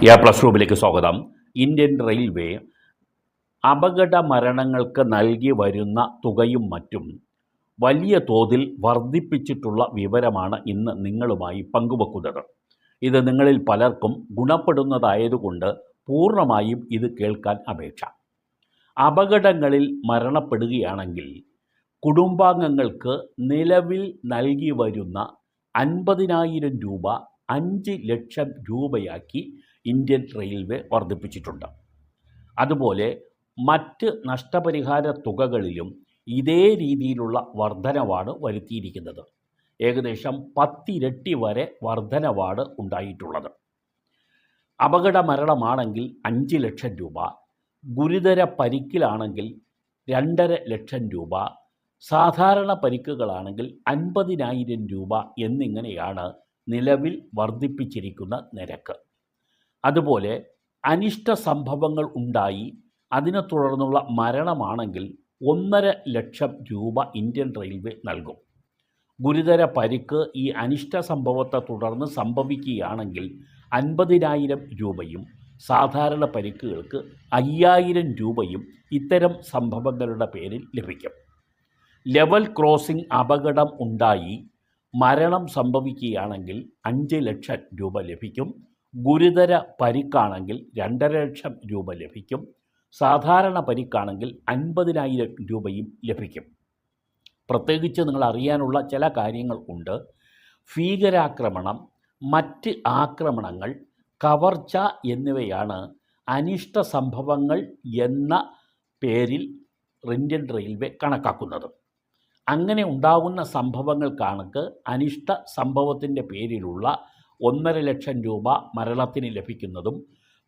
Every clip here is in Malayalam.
പ്ലസ് റൂമിലേക്ക് സ്വാഗതം. ഇന്ത്യൻ റെയിൽവേ അപകട മരണങ്ങൾക്ക് നൽകി വരുന്ന തുകയും മറ്റും വലിയ തോതിൽ വർദ്ധിപ്പിച്ചിട്ടുള്ള വിവരമാണ് ഇന്ന് നിങ്ങളുമായി പങ്കുവെക്കുന്നത്. ഇത് നിങ്ങളിൽ പലർക്കും ഗുണപ്പെടുന്നതായതുകൊണ്ട് പൂർണ്ണമായും ഇത് കേൾക്കാൻ അപേക്ഷ. അപകടങ്ങളിൽ മരണപ്പെടുകയാണെങ്കിൽ കുടുംബാംഗങ്ങൾക്ക് നിലവിൽ നൽകി വരുന്ന 50,000 രൂപ 5 ലക്ഷം രൂപയാക്കി ഇന്ത്യൻ റെയിൽവേ വർദ്ധിപ്പിച്ചിട്ടുണ്ട്. അതുപോലെ മറ്റ് നഷ്ടപരിഹാര തുകകളിലും ഇതേ രീതിയിലുള്ള വർധനവാണ് വരുത്തിയിരിക്കുന്നത്. ഏകദേശം 10 ഇരട്ടി വരെ വർധനവാണ് ഉണ്ടായിട്ടുള്ളത്. അപകട മരണമാണെങ്കിൽ 5 ലക്ഷം രൂപ, ഗുരുതര പരിക്കിലാണെങ്കിൽ 2.5 ലക്ഷം രൂപ, സാധാരണ പരിക്കുകളാണെങ്കിൽ 50,000 രൂപ എന്നിങ്ങനെയാണ് നിലവിൽ വർദ്ധിപ്പിച്ചിരിക്കുന്ന നിരക്ക്. അതുപോലെ അനിഷ്ട സംഭവങ്ങൾ ഉണ്ടായി അതിനെ തുടർന്നുള്ള മരണമാണെങ്കിൽ 1.5 ലക്ഷം രൂപ ഇന്ത്യൻ റെയിൽവേ നൽകും. ഗുരുതര പരിക്ക് ഈ അനിഷ്ട സംഭവത്തെ തുടർന്ന് സംഭവിക്കുകയാണെങ്കിൽ 50,000 രൂപയും സാധാരണ പരിക്കുകൾക്ക് 5,000 രൂപയും ഇത്തരം സംഭവങ്ങളുടെ പേരിൽ ലഭിക്കും. ലെവൽ ക്രോസിംഗ് അപകടം ഉണ്ടായി മരണം സംഭവിക്കുകയാണെങ്കിൽ 5 ലക്ഷം രൂപ ലഭിക്കും. ഗുരുതര പരിക്കാണെങ്കിൽ 2.5 ലക്ഷം രൂപ ലഭിക്കും. സാധാരണ പരിക്കാണെങ്കിൽ 50,000 രൂപയും ലഭിക്കും. പ്രത്യേകിച്ച് നിങ്ങൾ അറിയാനുള്ള ചില കാര്യങ്ങൾ ഉണ്ട്. ഭീകരാക്രമണം, മറ്റ് ആക്രമണങ്ങൾ, കവർച്ച എന്നിവയാണ് അനിഷ്ട സംഭവങ്ങൾ എന്ന പേരിൽ ഇന്ത്യൻ റെയിൽവേ കണക്കാക്കുന്നത്. അങ്ങനെ ഉണ്ടാകുന്ന സംഭവങ്ങൾ കണക്ക് അനിഷ്ട സംഭവത്തിൻ്റെ പേരിലുള്ള 1.5 ലക്ഷം രൂപ മരണത്തിന് ലഭിക്കുന്നതും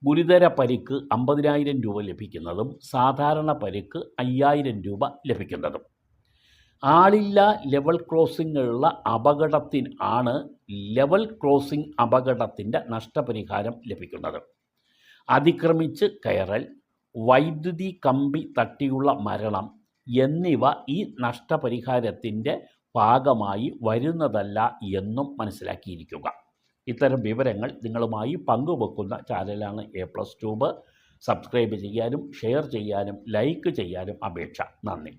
ഗുരുതര പരിക്ക് 50,000 രൂപ ലഭിക്കുന്നതും സാധാരണ പരിക്ക് 5,000 രൂപ ലഭിക്കുന്നതും. ആളില്ല ലെവൽ ക്രോസിങ്ങുള്ള അപകടത്തിന് ആണ് ലെവൽ ക്രോസിംഗ് അപകടത്തിൻ്റെ നഷ്ടപരിഹാരം ലഭിക്കുന്നത്. അതിക്രമിച്ച് കയറൽ, വൈദ്യുതി കമ്പി തട്ടിയുള്ള മരണം എന്നിവ ഈ നഷ്ടപരിഹാരത്തിൻ്റെ ഭാഗമായി വരുന്നതല്ല എന്നും മനസ്സിലാക്കിയിരിക്കുക. ഇത്തരം വിവരങ്ങൾ നിങ്ങളുമായി പങ്കുവെക്കുന്ന ചാനലാണ് A+ ട്യൂബ്. സബ്സ്ക്രൈബ് ചെയ്യാനും ഷെയർ ചെയ്യാനും ലൈക്ക് ചെയ്യാനും അപേക്ഷ. നന്ദി.